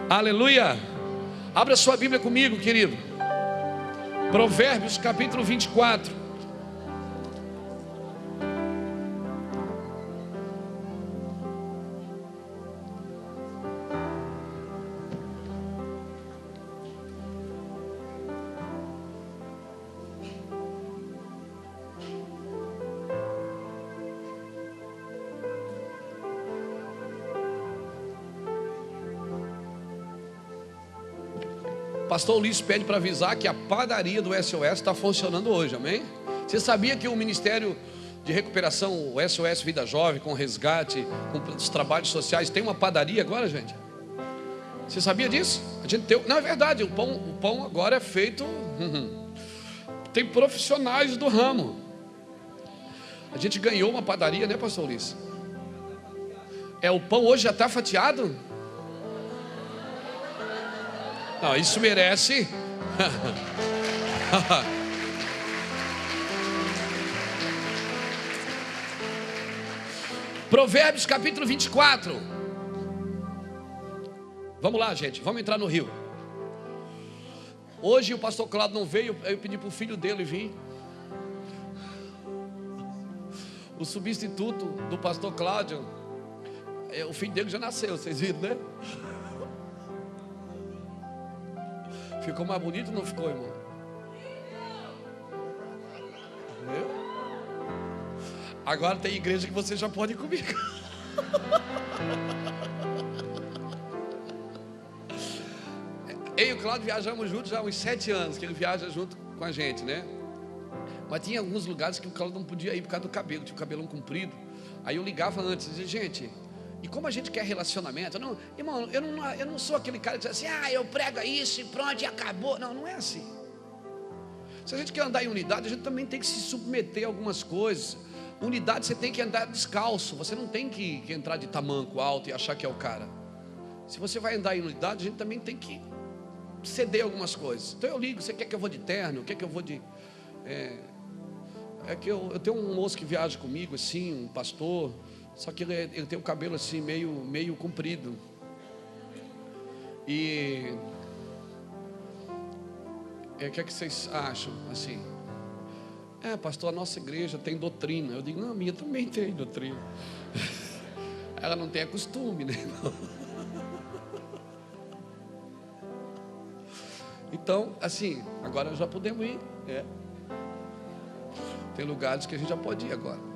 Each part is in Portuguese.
Aleluia. Abra sua Bíblia comigo, querido. Provérbios capítulo 24. Pastor Ulisses pede para avisar que a padaria do SOS está funcionando hoje, amém? Você sabia que o Ministério de Recuperação, o SOS Vida Jovem, com resgate, com os trabalhos sociais, tem uma padaria agora, gente? Você sabia disso? A gente tem, não, é verdade, o pão agora é feito, tem profissionais do ramo. A gente ganhou uma padaria, né, Pastor Ulisses? O pão hoje já está fatiado? Não, isso merece. Provérbios capítulo 24. Vamos lá, gente, vamos entrar no rio. Hoje o pastor Cláudio não veio, eu pedi para o filho dele vir. O substituto do pastor Cláudio, o filho dele já nasceu, vocês viram, né? Ficou mais bonito ou não ficou, irmão? Entendeu? Agora tem igreja que você já pode ir comigo. Eu e o Cláudio viajamos juntos já há uns 7 anos, que ele viaja junto com a gente, né? Mas tinha alguns lugares que o Cláudio não podia ir por causa do cabelo, tinha o cabelão comprido. Aí eu ligava antes e dizia, gente, e como a gente quer relacionamento, irmão, eu não sou aquele cara que diz assim, eu prego isso e pronto, e acabou. Não, não é assim. Se a gente quer andar em unidade, a gente também tem que se submeter a algumas coisas. Unidade, você tem que andar descalço, você não tem que entrar de tamanco alto e achar que é o cara. Se você vai andar em unidade, a gente também tem que ceder algumas coisas. Então eu ligo, você quer que eu vou de terno? Quer que eu vou de... É que eu tenho um moço que viaja comigo, assim, um pastor... Só que ele tem o cabelo assim, meio comprido. E... o que é que vocês acham, assim? Pastor, a nossa igreja tem doutrina. Eu digo, não, a minha também tem doutrina. Ela não tem costume, né? Então, assim, agora já podemos ir. Tem lugares que a gente já pode ir agora.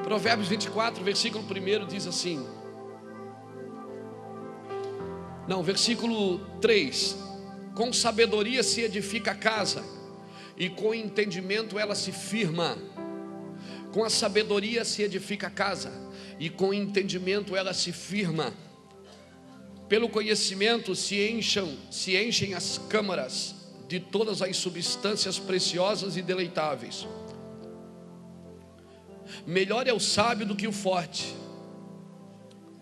Provérbios 24, versículo 1 diz assim. Não, versículo 3. Com sabedoria se edifica a casa, e com entendimento ela se firma. Com a sabedoria se edifica a casa, e com entendimento ela se firma. Pelo conhecimento se enchem as câmaras de todas as substâncias preciosas e deleitáveis. Melhor é o sábio do que o forte.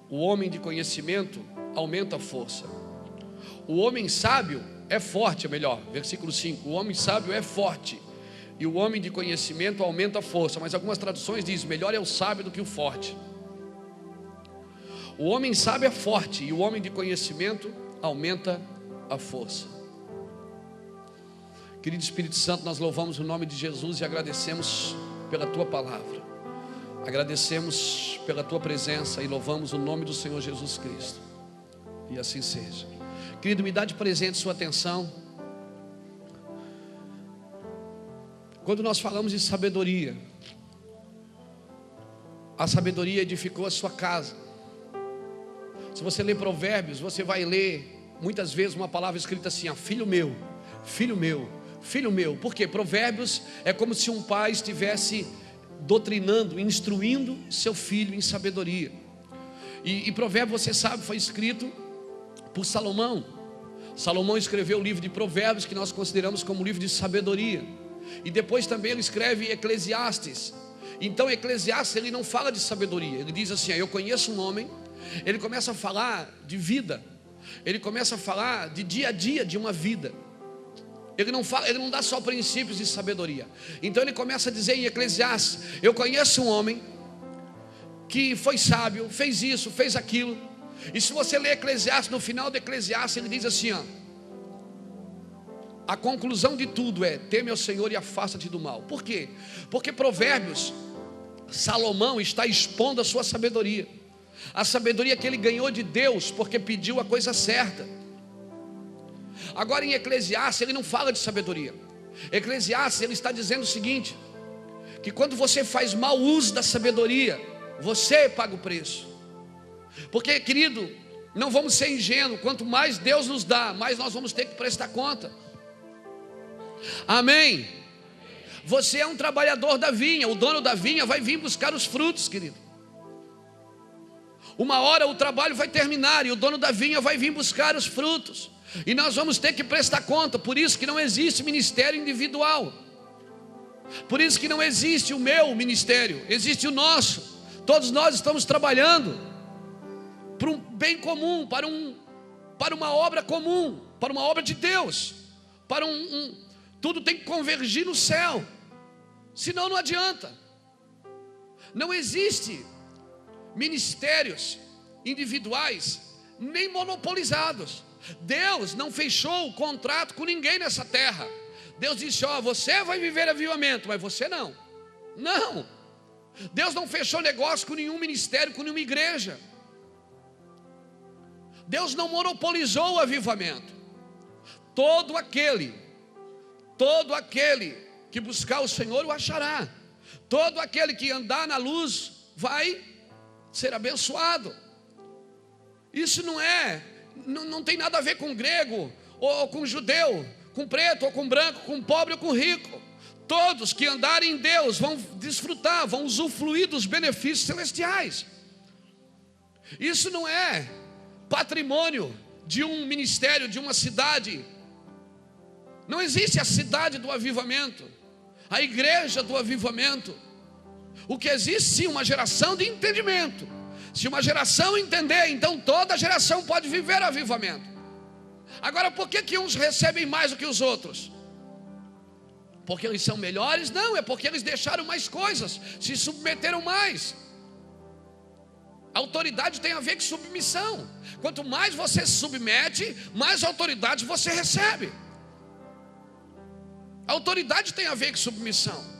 O homem de conhecimento aumenta a força. O homem sábio é forte, é melhor. Versículo 5. O homem sábio é forte, e o homem de conhecimento aumenta a força. Mas algumas traduções dizem, melhor é o sábio do que o forte. O homem sábio é forte, e o homem de conhecimento aumenta a força. Querido Espírito Santo, nós louvamos o nome de Jesus e agradecemos pela Tua palavra. Agradecemos pela Tua presença e louvamos o nome do Senhor Jesus Cristo. E assim seja. Querido, me dá de presente sua atenção. Quando nós falamos de sabedoria, a sabedoria edificou a sua casa. Se você ler Provérbios, você vai ler muitas vezes uma palavra escrita assim, filho meu, filho meu, filho meu. Por quê? Provérbios é como se um pai estivesse doutrinando, instruindo seu filho em sabedoria. E Provérbios, você sabe, foi escrito por Salomão. Salomão escreveu o livro de Provérbios, que nós consideramos como livro de sabedoria. E depois também ele escreve Eclesiastes. Então Eclesiastes, ele não fala de sabedoria. Ele diz assim, eu conheço um homem. Ele começa a falar de vida. Ele começa a falar de dia a dia de uma vida. Ele não dá só princípios de sabedoria. Então ele começa a dizer em Eclesiastes: eu conheço um homem que foi sábio, fez isso, fez aquilo. E se você ler Eclesiastes, no final de Eclesiastes ele diz assim, ó: a conclusão de tudo é: teme ao Senhor e afasta-te do mal. Por quê? Porque Provérbios, Salomão está expondo a sua sabedoria, a sabedoria que ele ganhou de Deus, porque pediu a coisa certa. Agora em Eclesiastes ele não fala de sabedoria. Eclesiastes ele está dizendo o seguinte: que quando você faz mau uso da sabedoria, você paga o preço. Porque, querido, não vamos ser ingênuos. Quanto mais Deus nos dá, mais nós vamos ter que prestar conta. Amém? Você é um trabalhador da vinha. O dono da vinha vai vir buscar os frutos, querido. Uma hora o trabalho vai terminar e o dono da vinha vai vir buscar os frutos, e nós vamos ter que prestar conta. Por isso que não existe ministério individual. Por isso que não existe o meu ministério, existe o nosso. Todos nós estamos trabalhando para um bem comum, para uma obra comum, para uma obra de Deus, para tudo tem que convergir no céu, senão não adianta. Não existe ministérios individuais, nem monopolizados. Deus não fechou o contrato com ninguém nessa terra. Deus disse: ó, você vai viver avivamento, mas você não. Não. Deus não fechou negócio com nenhum ministério, com nenhuma igreja. Deus não monopolizou o avivamento. Todo aquele que buscar o Senhor o achará. Todo aquele que andar na luz vai ser abençoado. Isso não tem nada a ver com grego ou com judeu, com preto ou com branco, com pobre ou com rico. Todos que andarem em Deus vão desfrutar, vão usufruir dos benefícios celestiais. Isso não é patrimônio de um ministério, de uma cidade. Não existe a cidade do avivamento, a igreja do avivamento. O que existe sim, uma geração de entendimento. Se uma geração entender, então toda geração pode viver avivamento. Agora, por que uns recebem mais do que os outros? Porque eles são melhores? Não, é porque eles deixaram mais coisas, se submeteram mais. Autoridade tem a ver com submissão. Quanto mais você se submete, mais autoridade você recebe. Autoridade tem a ver com submissão.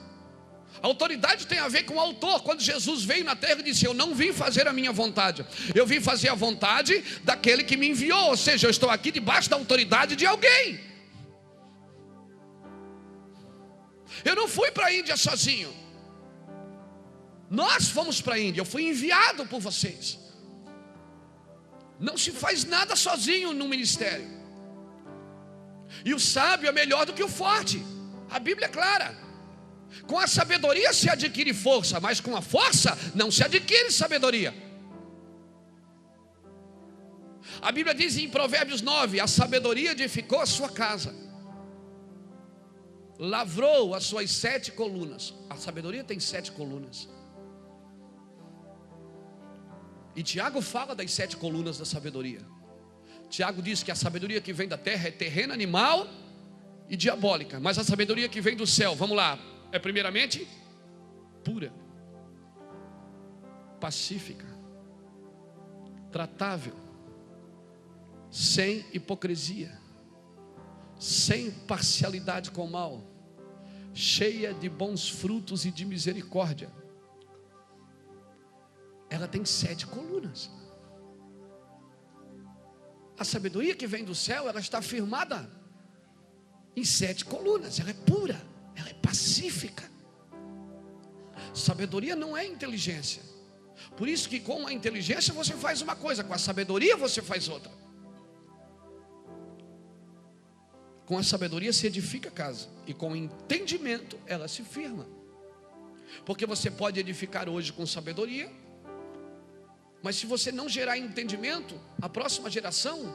Autoridade tem a ver com o autor. Quando Jesus veio na terra e disse: eu não vim fazer a minha vontade, eu vim fazer a vontade daquele que me enviou. Ou seja, eu estou aqui debaixo da autoridade de alguém. Eu não fui para a Índia sozinho. Nós fomos para a Índia. Eu fui enviado por vocês. Não se faz nada sozinho no ministério. E o sábio é melhor do que o forte. A Bíblia é clara. Com a sabedoria se adquire força, mas com a força não se adquire sabedoria. A Bíblia diz em Provérbios 9: a sabedoria edificou a sua casa, lavrou as suas 7 colunas. A sabedoria tem 7 colunas. E Tiago fala das 7 colunas da sabedoria. Tiago diz que a sabedoria que vem da terra é terrena, animal e diabólica. Mas a sabedoria que vem do céu, vamos lá, é primeiramente pura, pacífica, tratável, sem hipocrisia, sem parcialidade com o mal, cheia de bons frutos e de misericórdia. Ela tem 7 colunas. A sabedoria que vem do céu, ela está firmada em 7 colunas. Ela é pura, ela é pacífica. Sabedoria não é inteligência. Por isso que com a inteligência você faz uma coisa, com a sabedoria você faz outra. Com a sabedoria se edifica a casa, e com o entendimento ela se firma. Porque você pode edificar hoje com sabedoria, mas se você não gerar entendimento, a próxima geração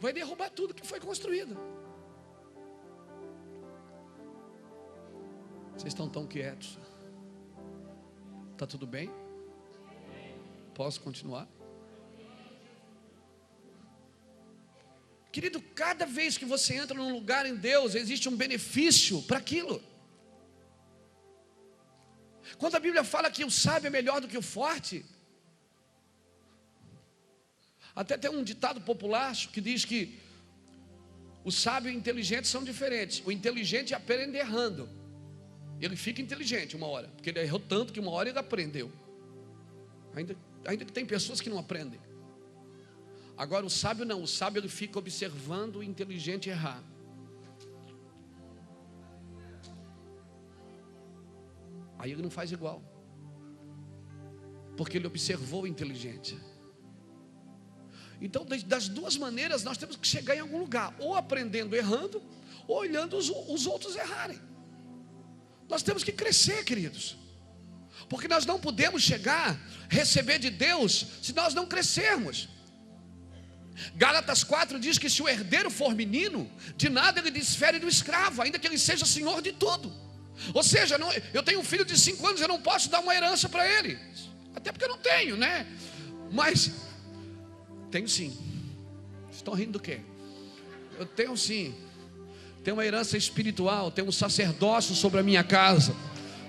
vai derrubar tudo que foi construído. Vocês estão tão quietos. Está tudo bem? Posso continuar? Querido, cada vez que você entra num lugar em Deus, existe um benefício para aquilo. Quando a Bíblia fala que o sábio é melhor do que o forte, até tem um ditado popular que diz que o sábio e o inteligente são diferentes. O inteligente aprende errando. Ele fica inteligente uma hora, porque ele errou tanto que uma hora ele aprendeu. Ainda que tem pessoas que não aprendem. Agora o sábio não, o sábio ele fica observando o inteligente errar. Aí ele não faz igual, porque ele observou o inteligente. Então, das duas maneiras, nós temos que chegar em algum lugar, ou aprendendo errando, ou olhando os outros errarem. Nós temos que crescer, queridos, porque nós não podemos chegar, receber de Deus, se nós não crescermos. Gálatas 4 diz que se o herdeiro for menino, de nada ele desfere do escravo, ainda que ele seja senhor de tudo. Ou seja, eu tenho um filho de 5 anos, eu não posso dar uma herança para ele, até porque eu não tenho, né? Mas tenho sim. Estão rindo do quê? Eu tenho sim. Tenho uma herança espiritual, tenho um sacerdócio sobre a minha casa,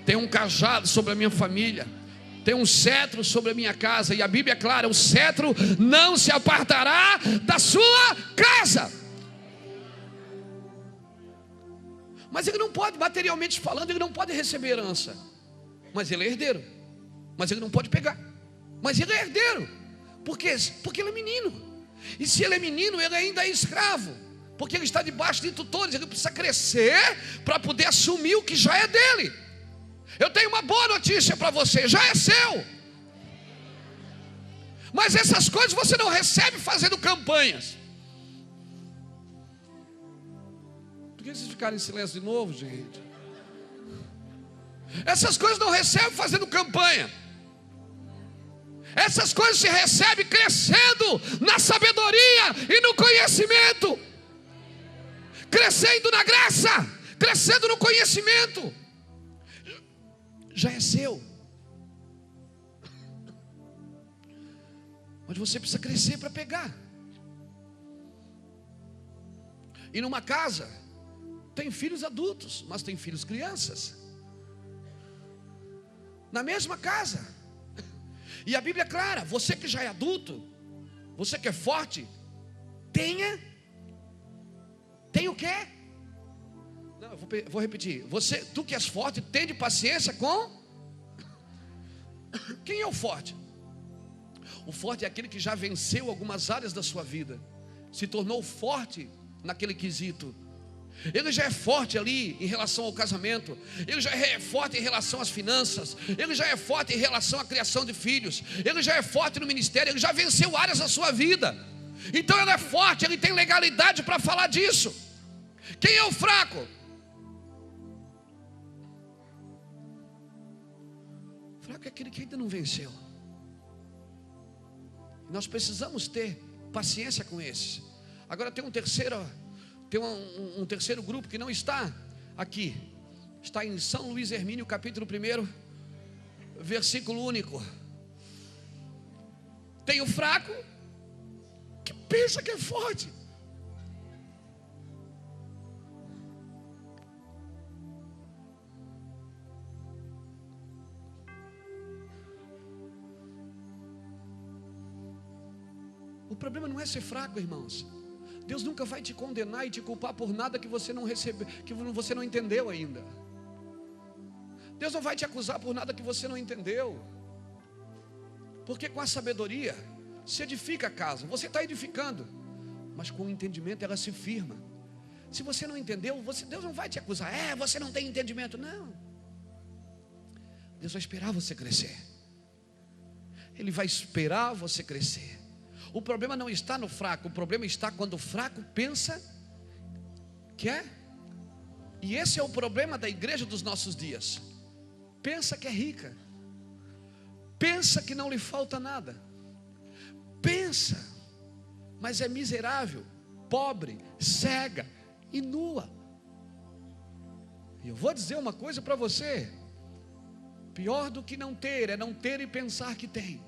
tenho um cajado sobre a minha família, tenho um cetro sobre a minha casa. E a Bíblia é clara: o cetro não se apartará da sua casa. Mas ele não pode, materialmente falando, ele não pode receber herança. Mas ele é herdeiro. Mas ele não pode pegar. Mas ele é herdeiro. Por quê? Porque ele é menino. E se ele é menino, ele ainda é escravo, porque ele está debaixo de tutores. Ele precisa crescer para poder assumir o que já é dele. Eu tenho uma boa notícia para você: já é seu. Mas essas coisas você não recebe fazendo campanhas. Por que vocês ficaram em silêncio de novo, gente? Essas coisas não recebe fazendo campanha. Essas coisas se recebe crescendo na sabedoria e no conhecimento, crescendo na graça, crescendo no conhecimento. Já é seu. Mas você precisa crescer para pegar. E numa casa tem filhos adultos, mas tem filhos crianças. Na mesma casa. E a Bíblia é clara: você que já é adulto, você que é forte, tem o quê? Não, eu vou repetir. Tu que és forte, tem de paciência com... Quem é o forte? O forte é aquele que já venceu algumas áreas da sua vida, se tornou forte naquele quesito. Ele já é forte ali em relação ao casamento, ele já é forte em relação às finanças, ele já é forte em relação à criação de filhos, ele já é forte no ministério, ele já venceu áreas da sua vida. Então ele é forte, ele tem legalidade para falar disso. Quem é o fraco? O fraco é aquele que ainda não venceu. Nós precisamos ter paciência com esses. Agora tem um terceiro grupo que não está aqui. Está em São Luís Hermínio, capítulo 1, versículo único. Tem o fraco que pensa que é forte. O problema não é ser fraco, irmãos. Deus nunca vai te condenar e te culpar por nada que você não recebeu, que você não entendeu ainda. Deus não vai te acusar por nada que você não entendeu. Porque com a sabedoria se edifica a casa. Você está edificando, mas com o entendimento ela se firma. Se você não entendeu, Deus não vai te acusar. Você não tem entendimento. Não. Deus vai esperar você crescer. Ele vai esperar você crescer. O problema não está no fraco, o problema está quando o fraco pensa que é. E esse é o problema da igreja dos nossos dias. Pensa que é rica, pensa que não lhe falta nada, pensa, mas é miserável, pobre, cega e nua. E eu vou dizer uma coisa para você: pior do que não ter é não ter e pensar que tem.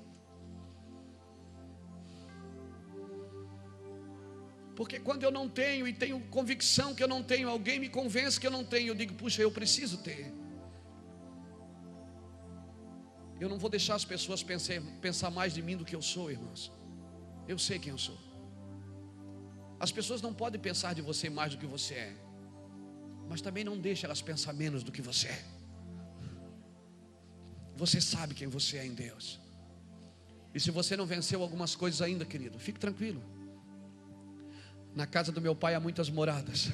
Porque quando eu não tenho e tenho convicção que eu não tenho, alguém me convence que eu não tenho, eu digo, puxa, eu preciso ter. Eu não vou deixar as pessoas pensar mais de mim do que eu sou, irmãos. Eu sei quem eu sou. As pessoas não podem pensar de você mais do que você é, mas também não deixe elas pensar menos do que você é. Você sabe quem você é em Deus. E se você não venceu algumas coisas ainda, querido, fique tranquilo. Na casa do meu pai há muitas moradas,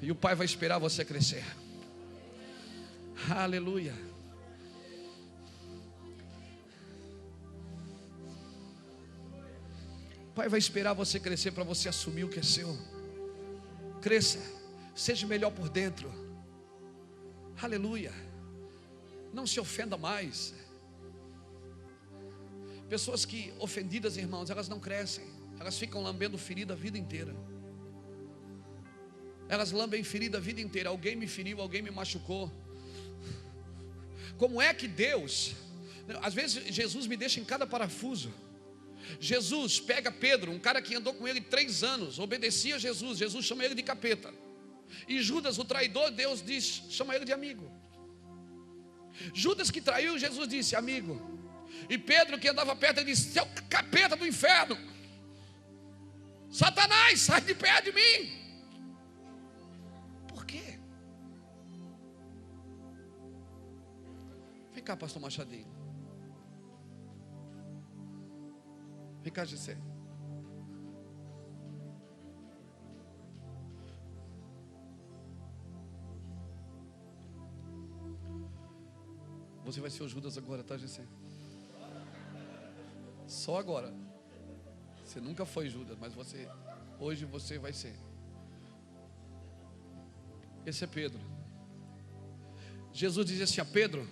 e o pai vai esperar você crescer. Aleluia. O pai vai esperar você crescer para você assumir o que é seu. Cresça, seja melhor por dentro. Aleluia. Não se ofenda mais. Pessoas que ofendidas, irmãos, elas não crescem. Elas ficam lambendo ferida a vida inteira. Elas lambem ferida a vida inteira. Alguém me feriu, alguém me machucou. Como é que Deus, às vezes Jesus me deixa em cada parafuso. Jesus pega Pedro, um cara que andou com ele 3 anos, obedecia a Jesus. Jesus chama ele de capeta. E Judas, o traidor, Deus diz, chama ele de amigo. Judas que traiu, Jesus disse, amigo. E Pedro que andava perto, ele disse, seu capeta do inferno, Satanás, sai de perto de mim. Por quê? Vem cá, pastor Machadinho. Vem cá, Gessé. Você vai ser o Judas agora, tá, Gessé? Só agora. Você nunca foi Judas, mas hoje você vai ser. Esse é Pedro. Jesus dizia assim a Pedro: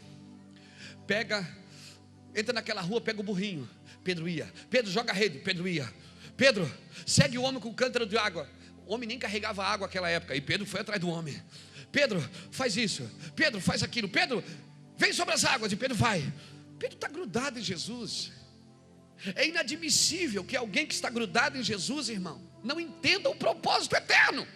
entra naquela rua, pega o burrinho. Pedro ia. Pedro, joga a rede. Pedro ia. Pedro, segue o homem com o cântaro de água. O homem nem carregava água naquela época, e Pedro foi atrás do homem. Pedro, faz isso. Pedro, faz aquilo. Pedro, vem sobre as águas. E Pedro vai. Pedro está grudado em Jesus. É inadmissível que alguém que está grudado em Jesus, irmão, não entenda o propósito eterno.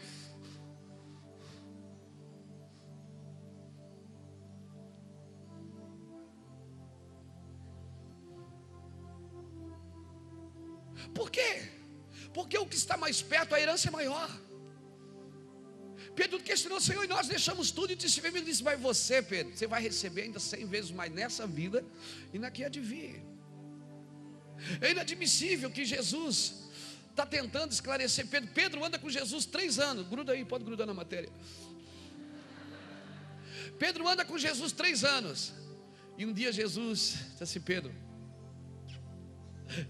Por quê? Porque o que está mais perto, a herança é maior. Pedro questionou o Senhor, e nós deixamos tudo. E disse, ele disse, mas você, Pedro, você vai receber ainda 100 vezes mais nessa vida e na que há de vir. É inadmissível que Jesus está tentando esclarecer Pedro. Pedro anda com Jesus 3 anos. Gruda aí, pode grudar na matéria. Pedro anda com Jesus 3 anos. E um dia Jesus disse assim, Pedro,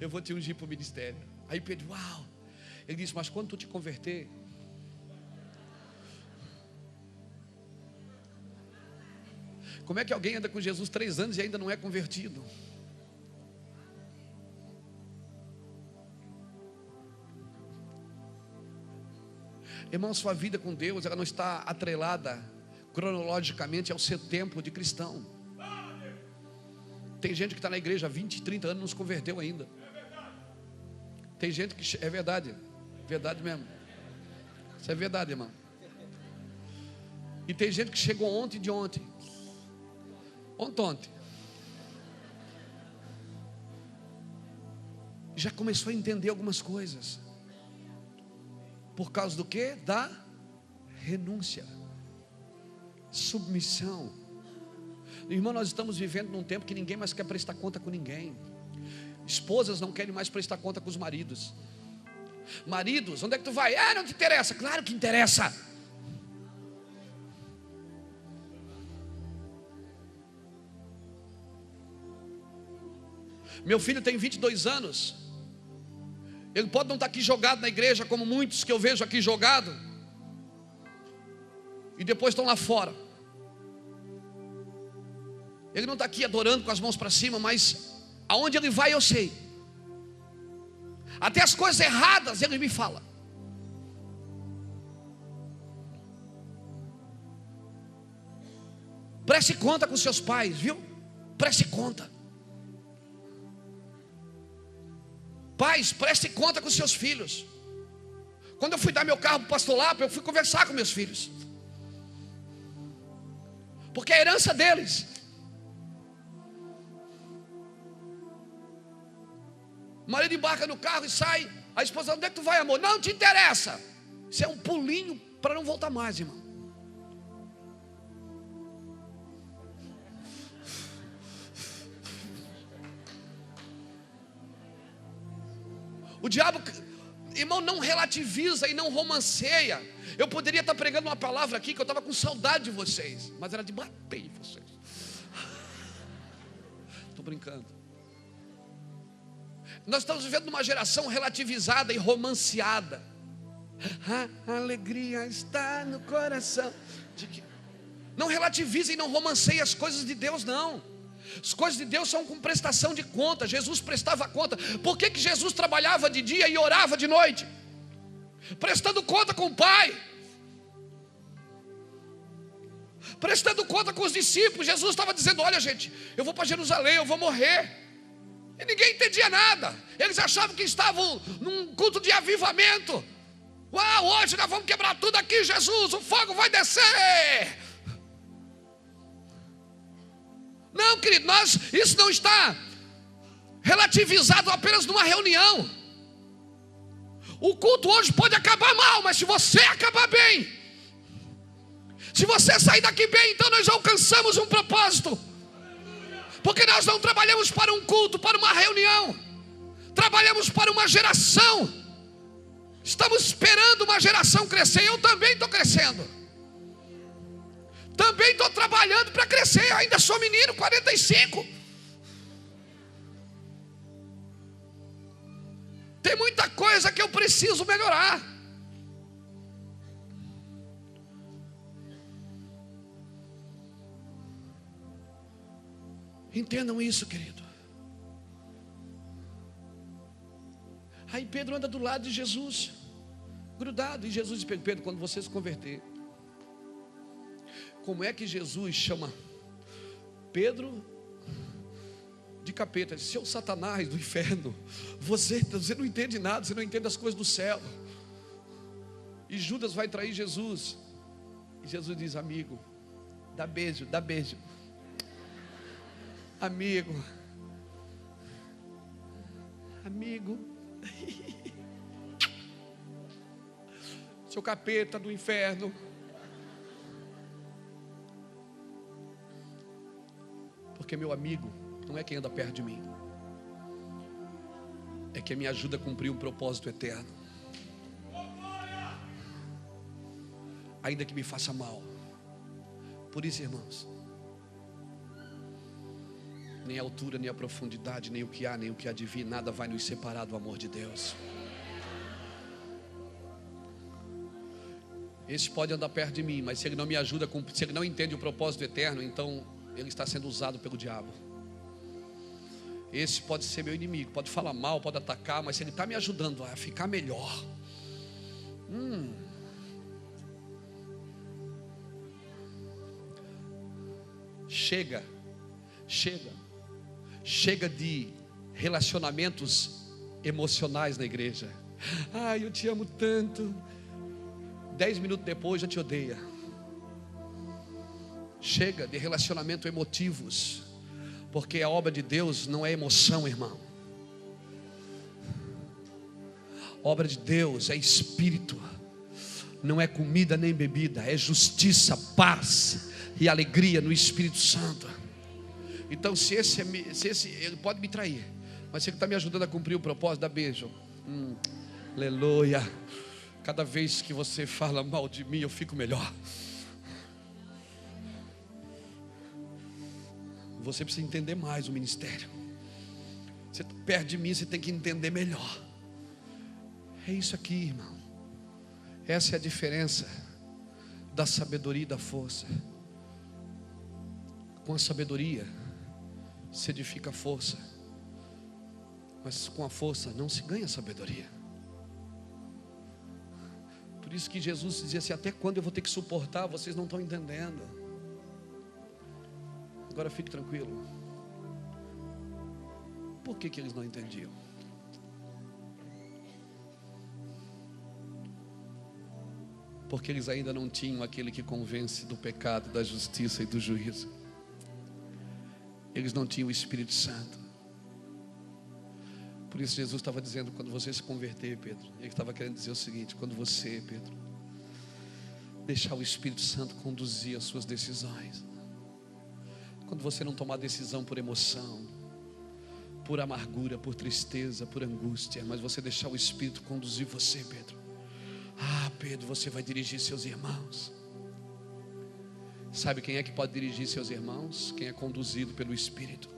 eu vou te ungir para o ministério. Aí Pedro, uau. Ele disse, mas quando tu te converter, como é que alguém anda com Jesus 3 anos e ainda não é convertido? Irmão, sua vida com Deus, ela não está atrelada cronologicamente ao seu tempo de cristão. Tem gente que está na igreja há 20, 30 anos e não se converteu ainda. Tem gente que, é verdade mesmo. Isso é verdade, irmão. E tem gente que chegou ontem de ontem. Ontem. Já começou a entender algumas coisas. Por causa do quê? Da renúncia, submissão. Irmão, nós estamos vivendo num tempo que ninguém mais quer prestar conta com ninguém. Esposas não querem mais prestar conta com os maridos. Maridos, onde é que tu vai? Ah, não te interessa. Claro que interessa. Meu filho tem 22 anos. Ele pode não estar aqui jogado na igreja, como muitos que eu vejo aqui jogado, e depois estão lá fora. Ele não está aqui adorando com as mãos para cima, mas aonde ele vai eu sei. Até as coisas erradas ele me fala. Preste conta com seus pais, viu? Preste conta. Pais, preste conta com seus filhos. Quando eu fui dar meu carro para o pastor Lapa, eu fui conversar com meus filhos, porque é a herança deles. O marido embarca no carro e sai. A esposa: onde é que tu vai, amor? Não te interessa. Isso é um pulinho para não voltar mais, irmão. O diabo, irmão, não relativiza e não romanceia. Eu poderia estar pregando uma palavra aqui que eu estava com saudade de vocês, mas era de bater em vocês. Estou brincando. Nós estamos vivendo numa geração relativizada e romanceada. A alegria está no coração. Não relativiza e não romanceia as coisas de Deus, não. As coisas de Deus são com prestação de conta. Jesus prestava conta. Por que Jesus trabalhava de dia e orava de noite? Prestando conta com o Pai, prestando conta com os discípulos. Jesus estava dizendo: olha, gente, eu vou para Jerusalém, eu vou morrer. E ninguém entendia nada. Eles achavam que estavam num culto de avivamento. Uau, hoje nós vamos quebrar tudo aqui, Jesus, o fogo vai descer. Não, querido, isso não está relativizado apenas numa reunião. O culto hoje pode acabar mal, mas se você acabar bem, se você sair daqui bem, então nós alcançamos um propósito. Porque nós não trabalhamos para um culto, para uma reunião. Trabalhamos para uma geração. Estamos esperando uma geração crescer. Eu também estou crescendo. Também estou trabalhando para crescer. Eu ainda sou menino, 45. Tem muita coisa que eu preciso melhorar. Entendam isso, querido. Aí Pedro anda do lado de Jesus, grudado. E Jesus diz: Pedro, quando você se converter, como é que Jesus chama Pedro de capeta? Seu Satanás do inferno, você não entende nada, você não entende as coisas do céu. E Judas vai trair Jesus. E Jesus diz: amigo, dá beijo, dá beijo. Amigo, seu capeta do inferno. Porque meu amigo não é quem anda perto de mim, é quem me ajuda a cumprir um propósito eterno, ainda que me faça mal. Por isso, irmãos, nem a altura, nem a profundidade, nem o que há, nem o que há de vir, nada vai nos separar do amor de Deus. Esse pode andar perto de mim, mas se ele não me ajuda, se ele não entende o propósito eterno, então ele está sendo usado pelo diabo. Esse pode ser meu inimigo, pode falar mal, pode atacar, mas se ele está me ajudando a ficar melhor, chega de relacionamentos emocionais na igreja. Ai, eu te amo tanto. 10 minutos depois já te odeia. Chega de relacionamento emotivos, porque a obra de Deus não é emoção, irmão. A obra de Deus é espírito, não é comida nem bebida, é justiça, paz e alegria no Espírito Santo. Então, se esse ele pode me trair, mas se ele está me ajudando a cumprir o propósito, dá beijo. Aleluia. Cada vez que você fala mal de mim, eu fico melhor. Você precisa entender mais o ministério. Você está perto de mim, você tem que entender melhor. É isso aqui, irmão. Essa é a diferença da sabedoria e da força. Com a sabedoria se edifica a força, mas com a força não se ganha sabedoria. Por isso que Jesus dizia assim: até quando eu vou ter que suportar? Vocês não estão entendendo. Agora fique tranquilo. Por que eles não entendiam? Porque eles ainda não tinham aquele que convence do pecado, da justiça e do juízo. Eles não tinham o Espírito Santo. Por isso Jesus estava dizendo, quando você se converter, Pedro, ele estava querendo dizer o seguinte: quando você, Pedro, deixar o Espírito Santo conduzir as suas decisões, quando você não tomar decisão por emoção, por amargura, por tristeza, por angústia, mas você deixar o Espírito conduzir você, Pedro. Ah, Pedro, você vai dirigir seus irmãos. Sabe quem é que pode dirigir seus irmãos? Quem é conduzido pelo Espírito.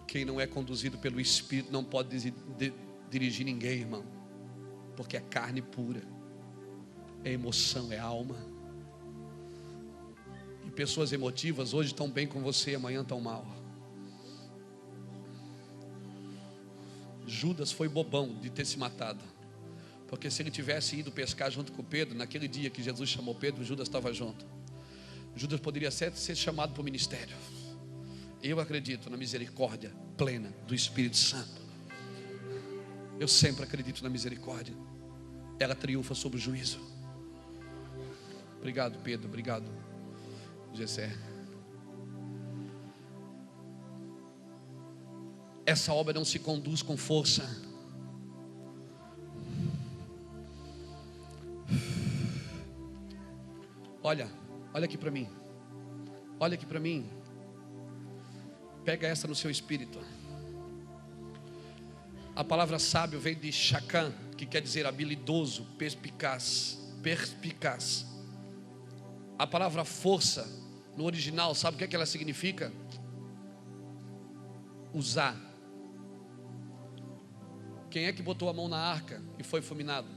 Quem não é conduzido pelo Espírito não pode dirigir ninguém, irmão. Porque é carne pura, é emoção, é alma. E pessoas emotivas hoje estão bem com você e amanhã estão mal. Judas foi bobão de ter se matado. Porque se ele tivesse ido pescar junto com Pedro, naquele dia que Jesus chamou Pedro, Judas estava junto. Judas poderia ser chamado para o ministério. Eu acredito na misericórdia plena do Espírito Santo. Eu sempre acredito na misericórdia. Ela triunfa sobre o juízo. Obrigado, Pedro. Obrigado, Gessé. Essa obra não se conduz com força. Olha aqui para mim. Olha aqui para mim. Pega essa no seu espírito. A palavra sábio vem de Shakam, que quer dizer habilidoso, perspicaz. A palavra força, no original, sabe o que ela significa? Usar. Quem é que botou a mão na arca e foi fulminado?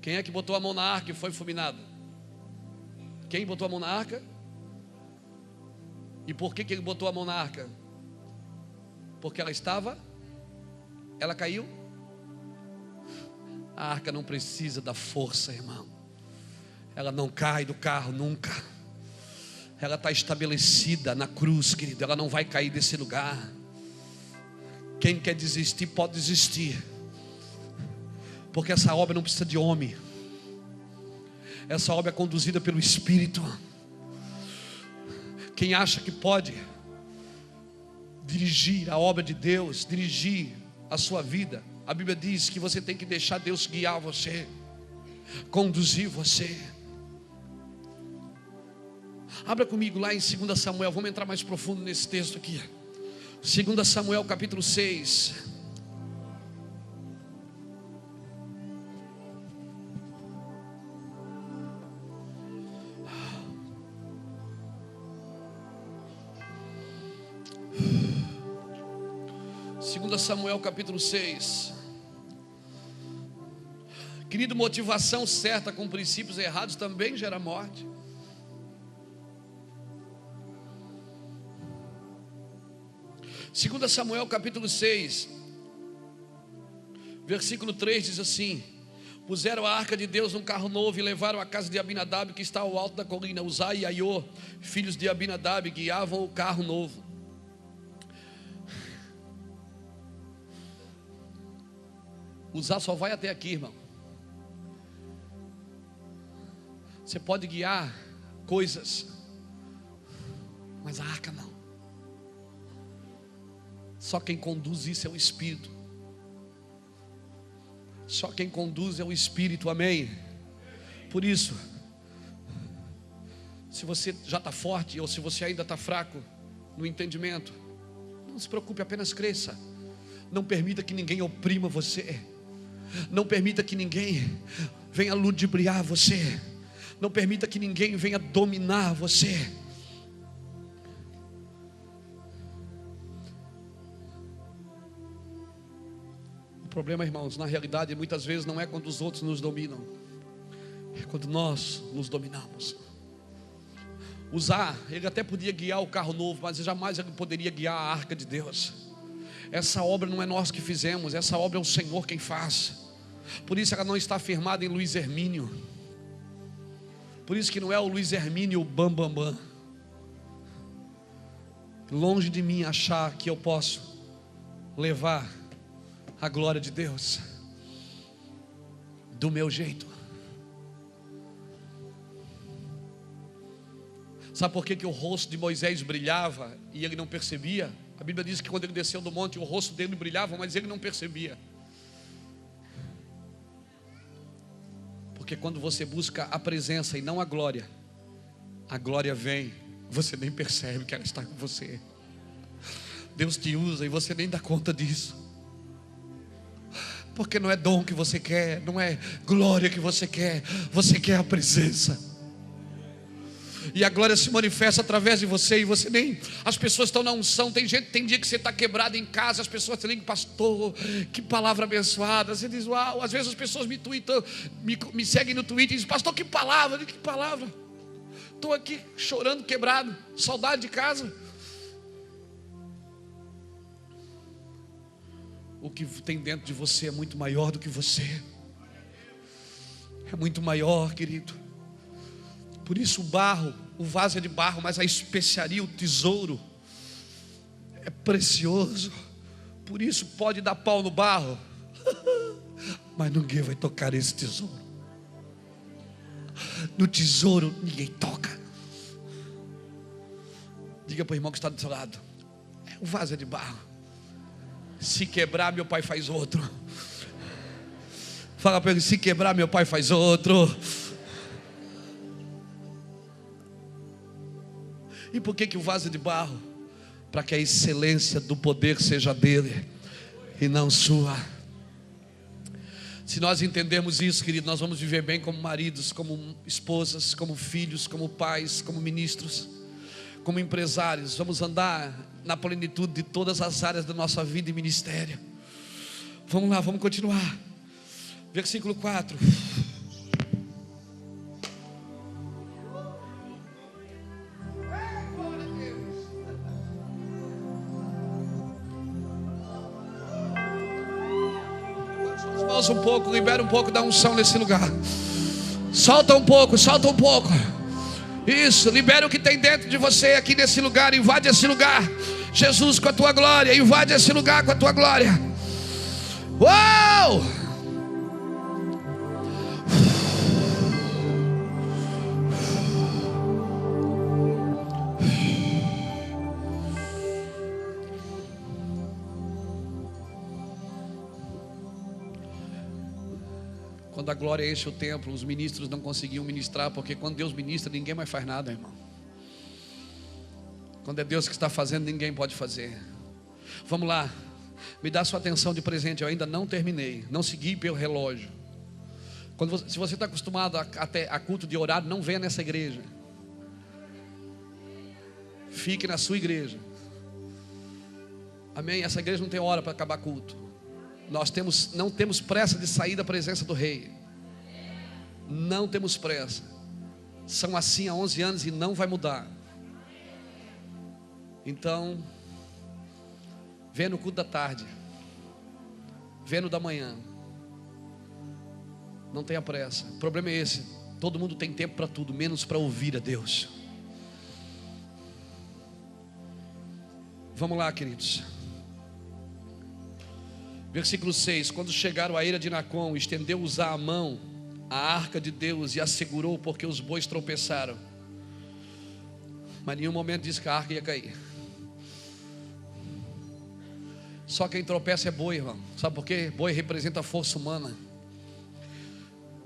Quem é que botou a mão na arca e foi fulminado? Quem botou a mão na arca? E por que ele botou a mão na arca? Porque ela caiu. A arca não precisa da força, irmão. Ela não cai do carro nunca. Ela está estabelecida na cruz, querido. Ela não vai cair desse lugar. Quem quer desistir pode desistir. Porque essa obra não precisa de homem. Essa obra é conduzida pelo Espírito. Quem acha que pode dirigir a obra de Deus, dirigir a sua vida, a Bíblia diz que você tem que deixar Deus guiar você, conduzir você. Abra comigo lá em 2 Samuel, vamos entrar mais profundo nesse texto aqui. 2 Samuel capítulo 6. Samuel capítulo 6. Querido, motivação certa com princípios errados também gera morte. Segunda Samuel capítulo 6, versículo 3 diz assim: puseram a arca de Deus num carro novo e levaram à casa de Abinadab, que está ao alto da colina. Uzá e Aiô, filhos de Abinadab, guiavam o carro novo. Uzá só vai até aqui, irmão. Você pode guiar coisas, mas a arca não. Só quem conduz isso é o Espírito. Só quem conduz é o Espírito, amém? Por isso, se você já está forte ou se você ainda está fraco no entendimento, não se preocupe, apenas cresça. Não permita que ninguém oprima você. Não permita que ninguém venha ludibriar você. Não permita que ninguém venha dominar você. O problema, irmãos, na realidade, muitas vezes não é quando os outros nos dominam, é quando nós nos dominamos. Uzá, ele até podia guiar o carro novo, mas jamais ele poderia guiar a arca de Deus. Essa obra não é nós que fizemos, essa obra é o Senhor quem faz. Por isso ela não está firmada em Luiz Hermínio. Por isso que não é o Luiz Hermínio o bambambam. Longe de mim achar que eu posso levar a glória de Deus do meu jeito. Sabe por que o rosto de Moisés brilhava e ele não percebia? A Bíblia diz que quando ele desceu do monte, o rosto dele brilhava, mas ele não percebia. Porque quando você busca a presença e não a glória vem, você nem percebe que ela está com você. Deus te usa e você nem dá conta disso. Porque não é dom que você quer, não é glória que você quer a presença. E a glória se manifesta através de você, e você nem, as pessoas estão na unção. Tem dia que você está quebrado em casa, as pessoas te ligam: pastor, que palavra abençoada. Você diz: uau. Às vezes as pessoas me seguem no Twitter e dizem: pastor, que palavra. Eu digo: que palavra? Estou aqui chorando, quebrado, saudade de casa. O que tem dentro de você é muito maior do que você. É muito maior, querido. Por isso o vaso é de barro, mas a especiaria, o tesouro, é precioso. Por isso pode dar pau no barro, mas ninguém vai tocar esse tesouro. No tesouro ninguém toca. Diga para o irmão que está do seu lado: o vaso é de barro, se quebrar meu pai faz outro. Fala para ele: se quebrar meu pai faz outro. E por que o vaso é de barro? Para que a excelência do poder seja dele e não sua. Se nós entendermos isso, querido, nós vamos viver bem como maridos, como esposas, como filhos, como pais, como ministros, como empresários. Vamos andar na plenitude de todas as áreas da nossa vida e ministério. Vamos lá, vamos continuar. Versículo 4. Um pouco, libera um pouco da unção nesse lugar. Solta um pouco, solta um pouco. Isso, libera o que tem dentro de você aqui nesse lugar. Invade esse lugar, Jesus, com a tua glória. Invade esse lugar com a tua glória. Uou! Quando a glória enche o templo, os ministros não conseguiam ministrar, porque quando Deus ministra, ninguém mais faz nada, irmão. Quando é Deus que está fazendo, ninguém pode fazer. Vamos lá, me dá sua atenção de presente. Eu ainda não terminei, não segui pelo relógio. Se você está acostumado a culto de horário, não venha nessa igreja. Fique na sua igreja. Amém? Essa igreja não tem hora para acabar culto. Nós não temos pressa de sair da presença do Rei. Não temos pressa. São assim há 11 anos e não vai mudar. Então, vê no culto da tarde, vê no da manhã. Não tenha pressa. O problema é esse: todo mundo tem tempo para tudo, menos para ouvir a Deus. Vamos lá, queridos. Versículo 6: quando chegaram à eira de Nacon, estendeu Uzá a mão à arca de Deus e a segurou, porque os bois tropeçaram. Mas em nenhum momento disse que a arca ia cair. Só quem tropeça é boi, irmão. Sabe por quê? Boi representa a força humana.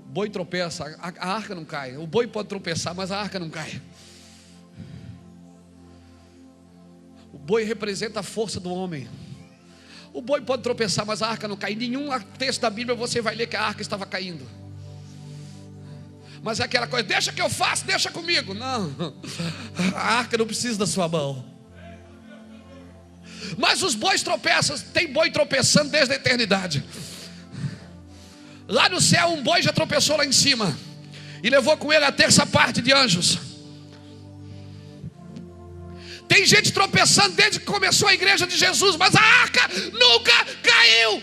Boi tropeça, a arca não cai. O boi pode tropeçar, mas a arca não cai. O boi representa a força do homem. O boi pode tropeçar, mas a arca não cai. Em nenhum texto da Bíblia você vai ler que a arca estava caindo. Mas é aquela coisa: deixa que eu faço, deixa comigo. Não, a arca não precisa da sua mão. Mas os bois tropeçam. Tem boi tropeçando desde a eternidade. Lá no céu um boi já tropeçou lá em cima e levou com ele a terça parte de anjos. Tem gente tropeçando desde que começou a igreja de Jesus, mas a arca nunca caiu.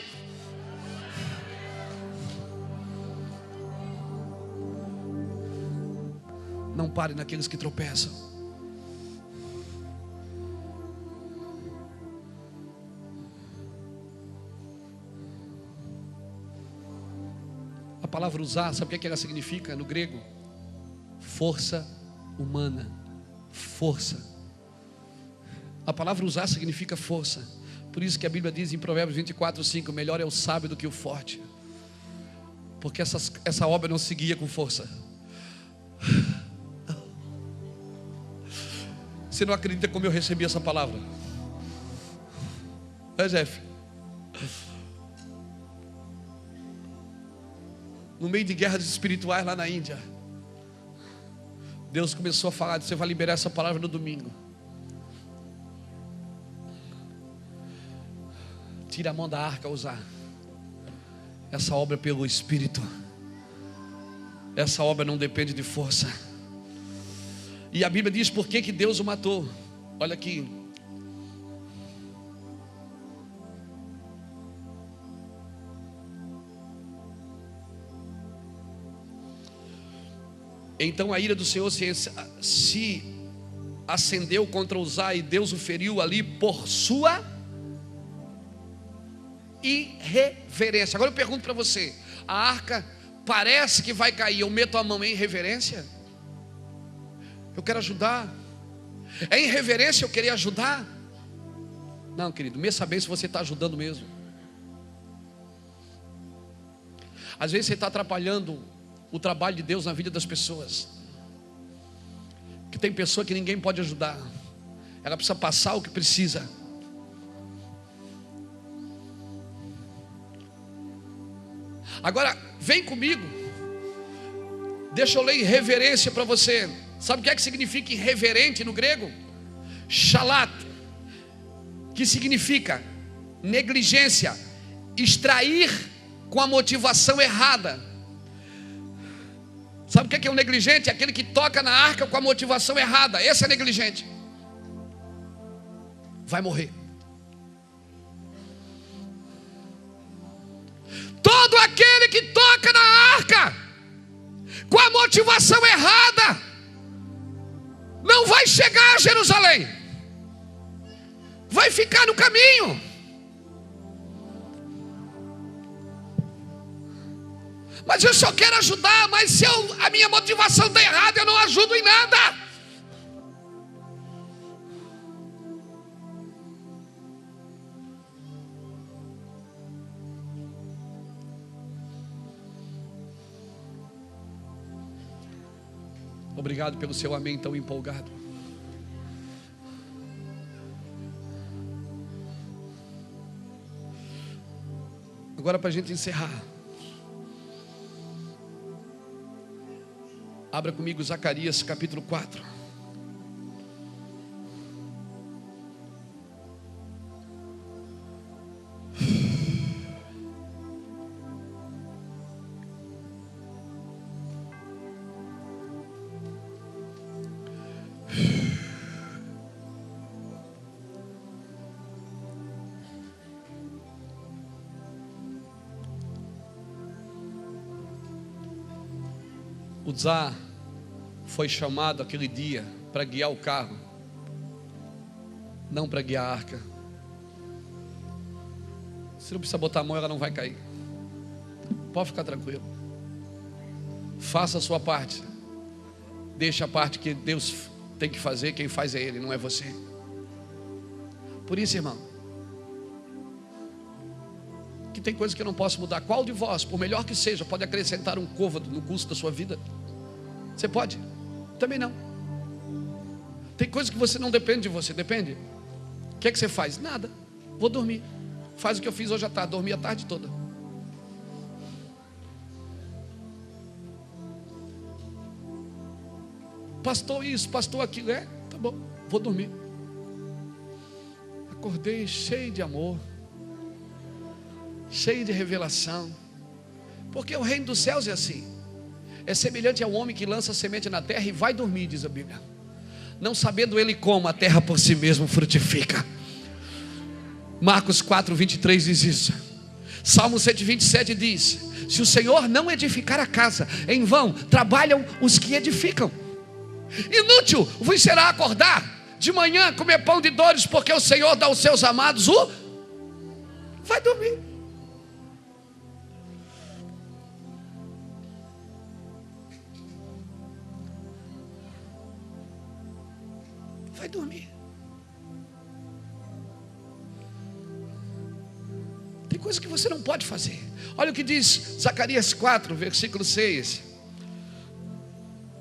Não pare naqueles que tropeçam. A palavra usar, sabe o que ela significa no grego? Força humana. Força. A palavra usar significa força. Por isso que a Bíblia diz em Provérbios 24:5: melhor é o sábio do que o forte. Porque essa obra não seguia com força. Você não acredita como eu recebi essa palavra? É, Jeff? No meio de guerras espirituais lá na Índia, Deus começou a falar: você vai liberar essa palavra no domingo. Tira a mão da arca a usar. Essa obra é pelo Espírito. Essa obra não depende de força. E a Bíblia diz por que Deus o matou. Olha aqui. Então a ira do Senhor se acendeu contra Uzá, e Deus o feriu ali por sua irreverência. Agora eu pergunto para você: a arca parece que vai cair, eu meto a mão em reverência? Eu quero ajudar. É irreverência eu querer ajudar? Não, querido, meça bem se você está ajudando mesmo. Às vezes você está atrapalhando o trabalho de Deus na vida das pessoas. Que tem pessoa que ninguém pode ajudar. Ela precisa passar o que precisa. Agora, vem comigo. Deixa eu ler irreverência para você. Sabe o que é que significa irreverente no grego? Shalat, que significa negligência, extrair com a motivação errada. Sabe o que é um negligente? É aquele que toca na arca com a motivação errada. Esse é negligente. Vai morrer. Todo aquele que toca na arca com a motivação errada não vai chegar a Jerusalém. Vai ficar no caminho. Mas eu só quero ajudar. Mas se a minha motivação está errada, eu não ajudo em nada. Obrigado pelo seu amém tão empolgado. Agora, para a gente encerrar, abra comigo Zacarias capítulo 4. Uzá foi chamado aquele dia para guiar o carro, não para guiar a arca. Você não precisa botar a mão, ela não vai cair. Pode ficar tranquilo. Faça a sua parte. Deixa a parte que Deus tem que fazer. Quem faz é Ele, não é você. Por isso, irmão, que tem coisas que eu não posso mudar. Qual de vós, por melhor que seja, pode acrescentar um côvado no custo da sua vida? Você pode? Também não. Tem coisas que você não depende de você. Depende? O que é que você faz? Nada. Vou dormir. Faz o que eu fiz hoje à tarde. Dormi a tarde toda. Pastor isso, pastor aquilo. Tá bom, vou dormir. Acordei cheio de amor, cheio de revelação. Porque o reino dos céus é assim. É semelhante ao homem que lança a semente na terra e vai dormir, diz a Bíblia, não sabendo ele como a terra por si mesmo frutifica. Marcos 4:23 diz isso. Salmo 127 diz: se o Senhor não edificar a casa, em vão trabalham os que edificam. Inútil vos será acordar de manhã, comer pão de dores, porque o Senhor dá aos seus amados vai dormir. vai dormir. Tem coisa que você não pode fazer. Olha o que diz Zacarias 4, versículo 6.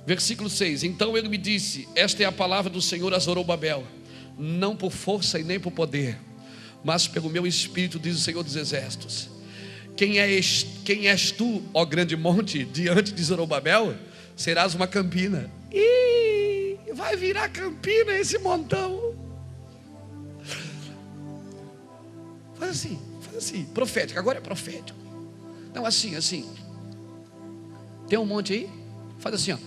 Versículo 6. Então ele me disse: esta é a palavra do Senhor a Zorobabel, não por força e nem por poder, mas pelo meu espírito, diz o Senhor dos exércitos. Quem és tu, ó grande monte, diante de Zorobabel? Serás uma campina. Ih, vai virar campina esse montão. Faz assim, profético, agora é profético. Não, assim. Tem um monte aí? Faz assim, ó.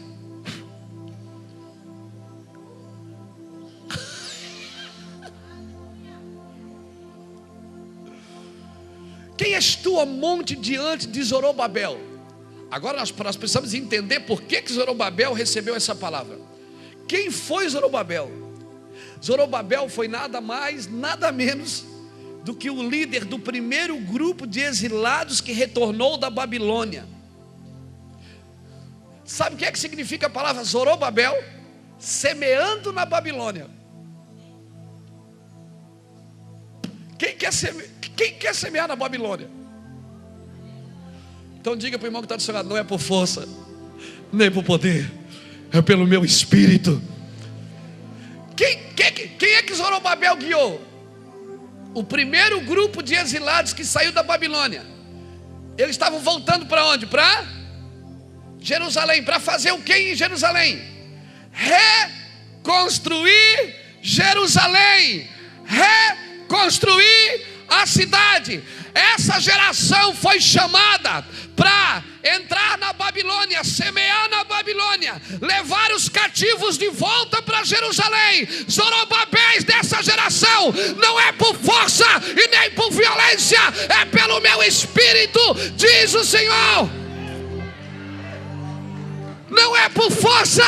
Quem és tu, ó monte, diante de Zorobabel? Agora nós precisamos entender por que Zorobabel recebeu essa palavra. Quem foi Zorobabel? Zorobabel foi nada mais, nada menos do que o líder do primeiro grupo de exilados que retornou da Babilônia. Sabe o que é que significa a palavra Zorobabel? Semeando na Babilônia. Quem quer semear na Babilônia? Então diga para o irmão que está do seu lado: não é por força, nem por poder, é pelo meu espírito. Quem é que Zorobabel guiou? O primeiro grupo de exilados que saiu da Babilônia. Eles estavam voltando para onde? Para Jerusalém. Para fazer o que em Jerusalém? Reconstruir Jerusalém. Reconstruir a cidade. Essa geração foi chamada para entrar na Babilônia, semear na Babilônia, levar os cativos de volta para Jerusalém. Zorobabéis dessa geração, não é por força e nem por violência, é pelo meu espírito, diz o Senhor. Não é por força.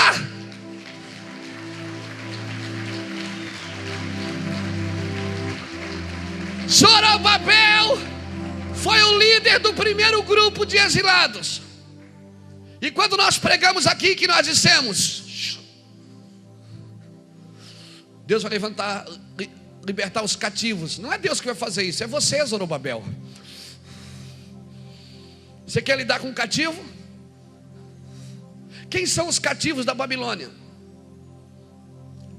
Zorobabel foi o líder do primeiro grupo de exilados. E quando nós pregamos aqui, que nós dissemos: Deus vai libertar os cativos. Não é Deus que vai fazer isso, é você, Zorobabel. Você quer lidar com um cativo? Quem são os cativos da Babilônia?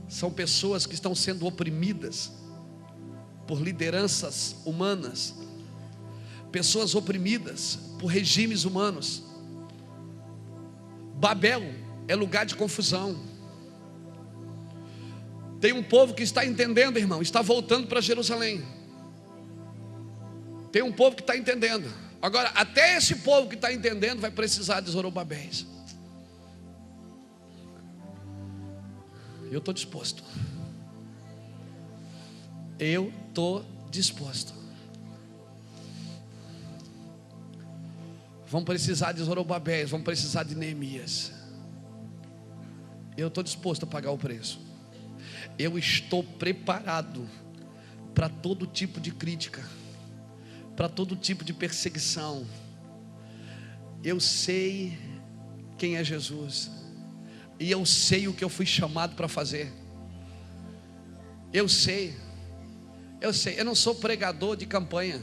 São pessoas que estão sendo oprimidas por lideranças humanas, pessoas oprimidas por regimes humanos. Babel é lugar de confusão. Tem um povo que está entendendo, irmão, está voltando para Jerusalém. Tem um povo que está entendendo. Agora, até esse povo que está entendendo vai precisar de Zorobabéis. Eu estou disposto. Eu estou disposto. Vamos precisar de Zorobabéis, vamos precisar de Neemias. Eu estou disposto a pagar o preço. Eu estou preparado para todo tipo de crítica, para todo tipo de perseguição. Eu sei quem é Jesus, e eu sei o que eu fui chamado para fazer. Eu sei. Eu não sou pregador de campanha.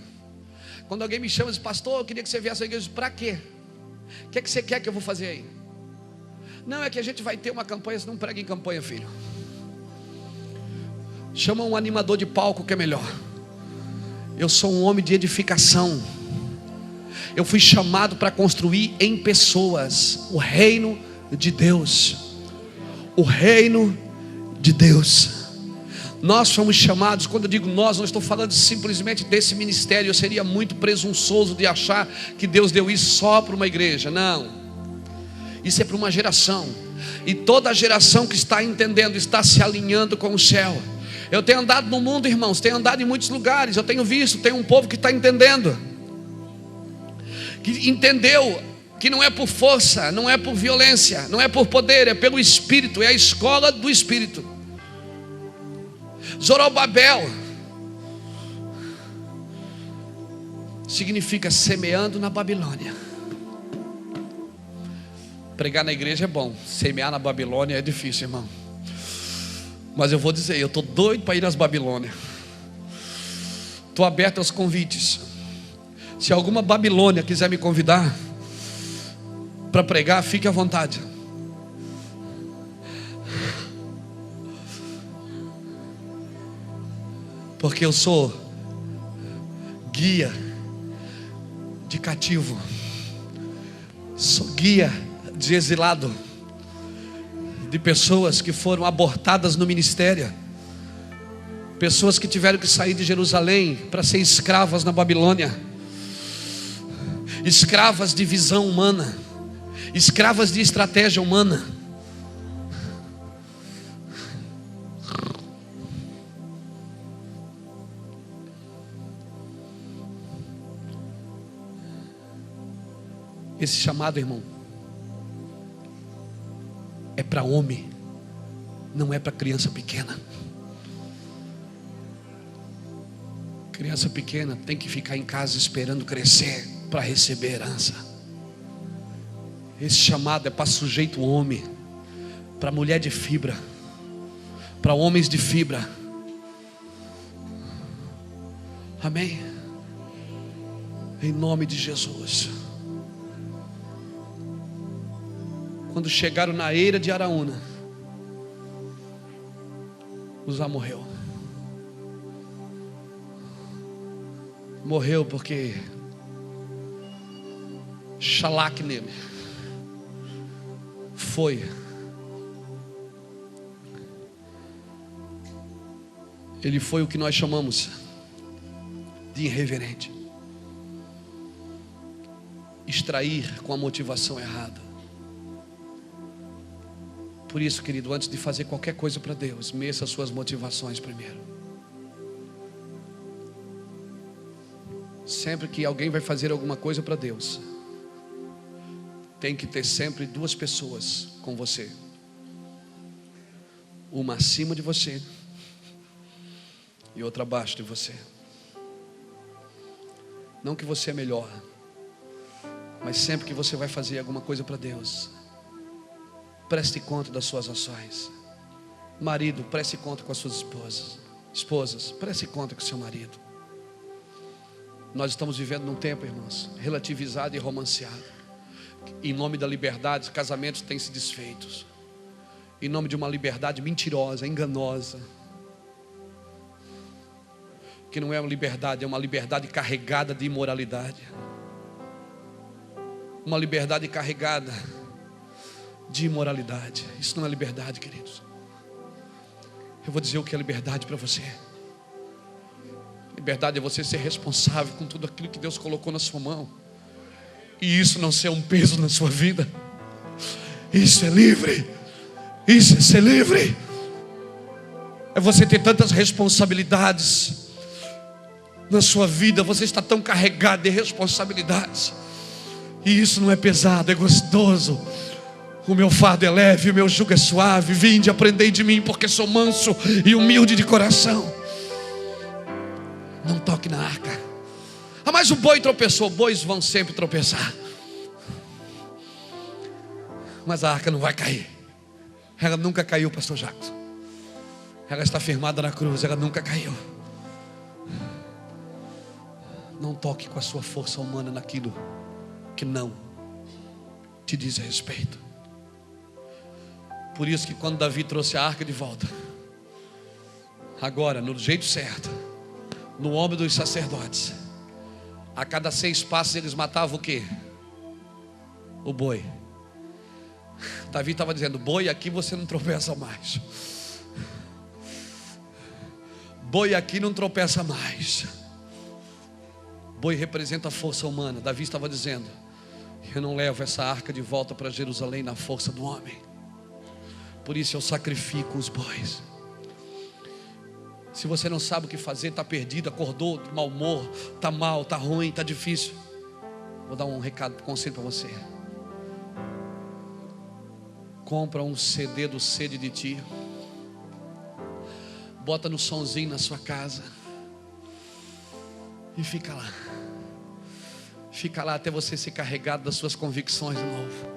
Quando alguém me chama e diz: pastor, eu queria que você viesse à igreja. Para quê? O que é que você quer que eu vou fazer aí? Não, é que a gente vai ter uma campanha. Você não prega em campanha, filho. Chama um animador de palco que é melhor. Eu sou um homem de edificação. Eu fui chamado para construir em pessoas o reino de Deus. O reino de Deus. Nós fomos chamados. Quando eu digo nós, não estou falando simplesmente desse ministério. Eu seria muito presunçoso de achar que Deus deu isso só para uma igreja. Não, isso é para uma geração. E toda a geração que está entendendo, está se alinhando com o céu. Eu tenho andado no mundo, irmãos, tenho andado em muitos lugares. Eu tenho visto, tem um povo que está entendendo, que entendeu que não é por força, não é por violência, não é por poder, é pelo Espírito. É a escola do Espírito. Zorobabel significa semeando na Babilônia. Pregar na igreja é bom, semear na Babilônia é difícil, irmão. Mas eu vou dizer, eu estou doido para ir às Babilônias. Estou aberto aos convites. Se alguma Babilônia quiser me convidar para pregar, fique à vontade. Porque eu sou guia de cativo, sou guia de exilado, de pessoas que foram abortadas no ministério, pessoas que tiveram que sair de Jerusalém para ser escravas na Babilônia, escravas de visão humana, escravas de estratégia humana. Esse chamado, irmão, é para homem, não é para criança pequena. Criança pequena tem que ficar em casa esperando crescer para receber herança. Esse chamado é para sujeito homem, para mulher de fibra, para homens de fibra. Amém? Em nome de Jesus. Quando chegaram na eira de Araúna, Uzá morreu. Morreu porque Xalaque nele foi. Ele foi o que nós chamamos de irreverente. Extrair com a motivação errada. Por isso, querido, antes de fazer qualquer coisa para Deus, meça as suas motivações primeiro. Sempre que alguém vai fazer alguma coisa para Deus, tem que ter sempre duas pessoas com você. Uma acima de você e outra abaixo de você. Não que você é melhor, mas sempre que você vai fazer alguma coisa para Deus, preste conta das suas ações. Marido, preste conta com as suas esposas. Esposas, preste conta com o seu marido. Nós estamos vivendo num tempo, irmãos, relativizado e romanceado. Em nome da liberdade, casamentos têm se desfeitos. Em nome de uma liberdade mentirosa, enganosa. Que não é uma liberdade, é uma liberdade carregada de imoralidade. Uma liberdade carregada de imoralidade. Isso não é liberdade, queridos. Eu vou dizer o que é liberdade para você. Liberdade é você ser responsável com tudo aquilo que Deus colocou na sua mão, e isso não ser um peso na sua vida. Isso é livre. Isso é ser livre. É você ter tantas responsabilidades na sua vida. Você está tão carregado de responsabilidades, e isso não é pesado, é gostoso. O meu fardo é leve, o meu jugo é suave. Vinde, aprendei de mim, porque sou manso e humilde de coração. Não toque na arca. Ah, mas o boi tropeçou. Bois vão sempre tropeçar, mas a arca não vai cair. Ela nunca caiu, pastor Jackson. Ela está firmada na cruz, ela nunca caiu. Não toque com a sua força humana naquilo que não te diz respeito. Por isso que quando Davi trouxe a arca de volta, agora no jeito certo, no ombro dos sacerdotes, a cada 6 passos eles matavam o quê? O boi. Davi estava dizendo: boi, aqui você não tropeça mais. Boi, aqui não tropeça mais. Boi representa a força humana. Davi estava dizendo: eu não levo essa arca de volta para Jerusalém na força do homem. Por isso eu sacrifico os bois. Se você não sabe o que fazer, está perdido, acordou de mau humor, está mal, está ruim, está difícil, vou dar um recado, conselho para você. Compra um CD do Sede de Ti, bota no sonzinho na sua casa e fica lá. Fica lá até você ser carregado das suas convicções de novo.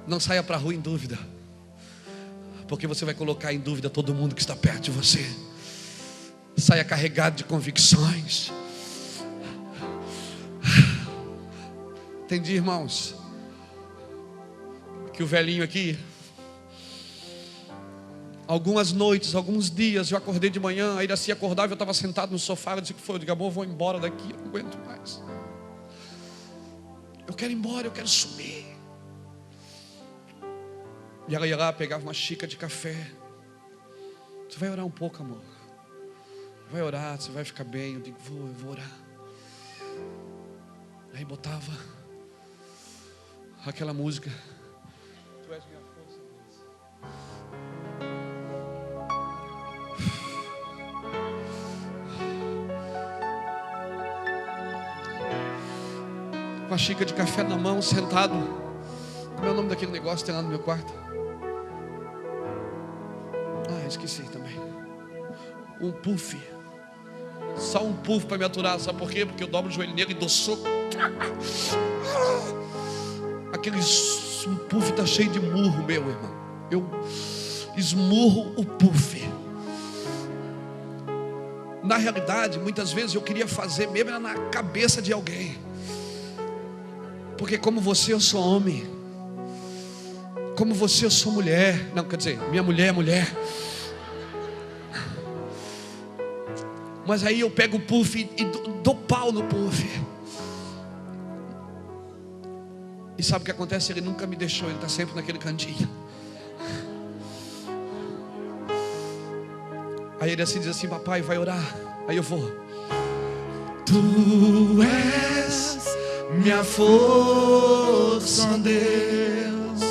Não saia para a rua em dúvida. porque você vai colocar em dúvida todo mundo que está perto de você. Saia carregado de convicções. Entendi, irmãos, que o velhinho aqui, algumas noites, alguns dias, eu acordei de manhã, aí assim acordava, eu estava sentado no sofá, eu disse que foi, eu digo, amor, eu vou embora daqui, eu não aguento mais. Eu quero ir embora, eu quero sumir. E ela ia lá, pegava uma xícara de café. Você vai orar um pouco, amor? Vai orar, você vai ficar bem. Eu digo, eu vou orar. Aí botava aquela música. Tu és minha força, Deus. Com a xícara de café na mão, sentado. Como é o nome daquele negócio que tem lá no meu quarto? Esqueci também. Um puff. Só um puff para me aturar. Sabe por quê? Porque eu dobro o joelho nele e dou soco. Um puff está cheio de murro, meu irmão. Eu esmurro o puff. Na realidade, muitas vezes eu queria fazer mesmo na cabeça de alguém. Porque como você eu sou homem. Como você eu sou mulher. Não, quer dizer, minha mulher é mulher. Mas aí eu pego o puff e dou pau no puff. E sabe o que acontece? Ele nunca me deixou, ele está sempre naquele cantinho. Aí ele assim diz assim, papai, vai orar. Aí eu vou. Tu és minha força, Deus.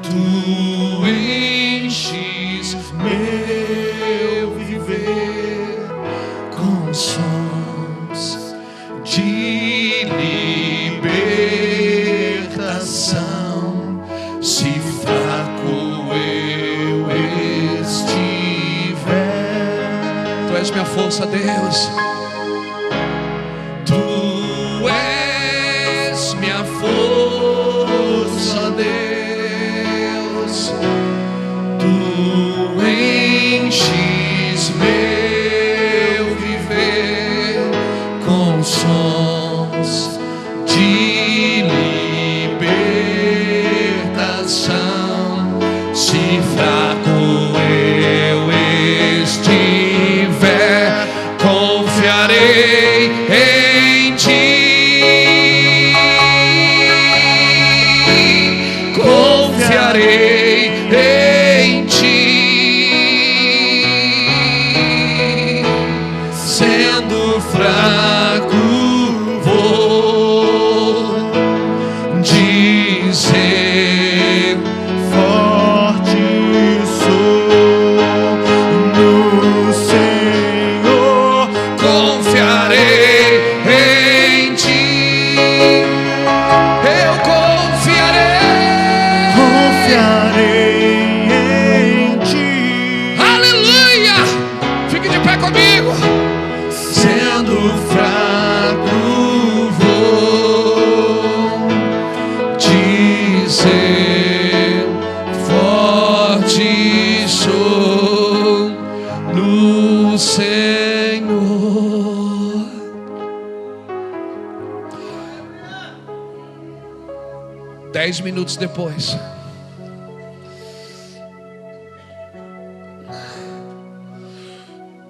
Tu enches meu viver com sons de libertação. Se fraco eu estiver, Tu és minha força, Deus. Tu és minha força, Deus. Tu enches meu viver com sons de libertação. Se fraco eu estiver, confiarei em Ti. Confiarei em Ti. Sendo fraco, vou dizer: forte sou no Senhor. Confiarei em Ti. Eu confiarei em Ti. Aleluia! Fique de pé comigo. Sendo fraco, vou dizer: forte sou no Senhor. 10 minutos depois,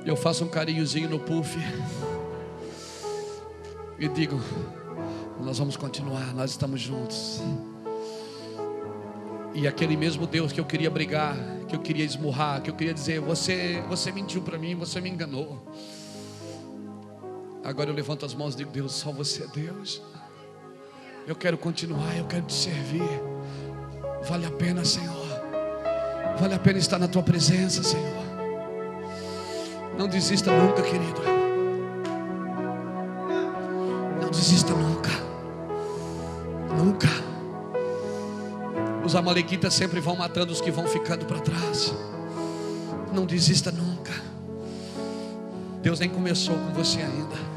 eu faço um carinhozinho no puff e digo: nós vamos continuar, nós estamos juntos. E aquele mesmo Deus que eu queria brigar, que eu queria esmurrar, que eu queria dizer: você mentiu para mim, você me enganou. Agora eu levanto as mãos e digo: Deus, só você é Deus. Eu quero continuar, eu quero te servir. Vale a pena, Senhor. Vale a pena estar na Tua presença, Senhor. Não desista nunca, querido. Não desista nunca. Nunca. Os amalequitas sempre vão matando os que vão ficando para trás. Não desista nunca. Deus nem começou com você ainda.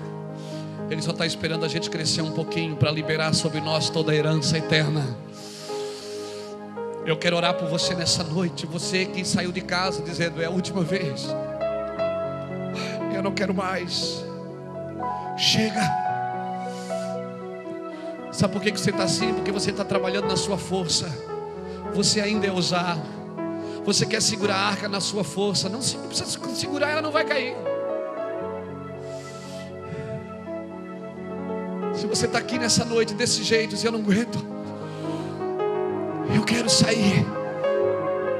Ele só está esperando a gente crescer um pouquinho para liberar sobre nós toda a herança eterna. Eu quero orar por você nessa noite. Você que saiu de casa dizendo: é a última vez, eu não quero mais, chega. Sabe por que você está assim? Porque você está trabalhando na sua força. Você ainda é ousado. Você quer segurar a arca na sua força. Não precisa segurar, ela não vai cair. Se você está aqui nessa noite desse jeito, eu não aguento, eu quero sair.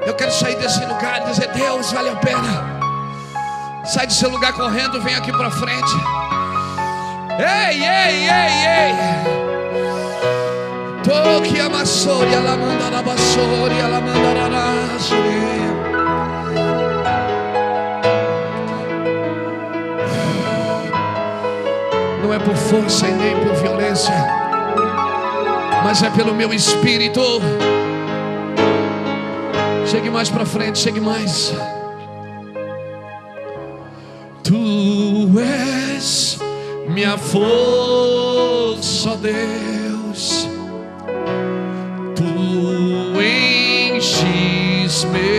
Eu quero sair desse lugar e dizer: Deus, vale a pena. Sai do seu lugar correndo, vem aqui para frente. Ei, ei, ei, ei. Toque a maçoria, ela manda na bassoria, ela manda na nasceria. Não é por força e nem por violência, mas é pelo meu espírito. Chegue mais para frente, chegue mais. Tu és minha força, ó Deus. Tu enches meu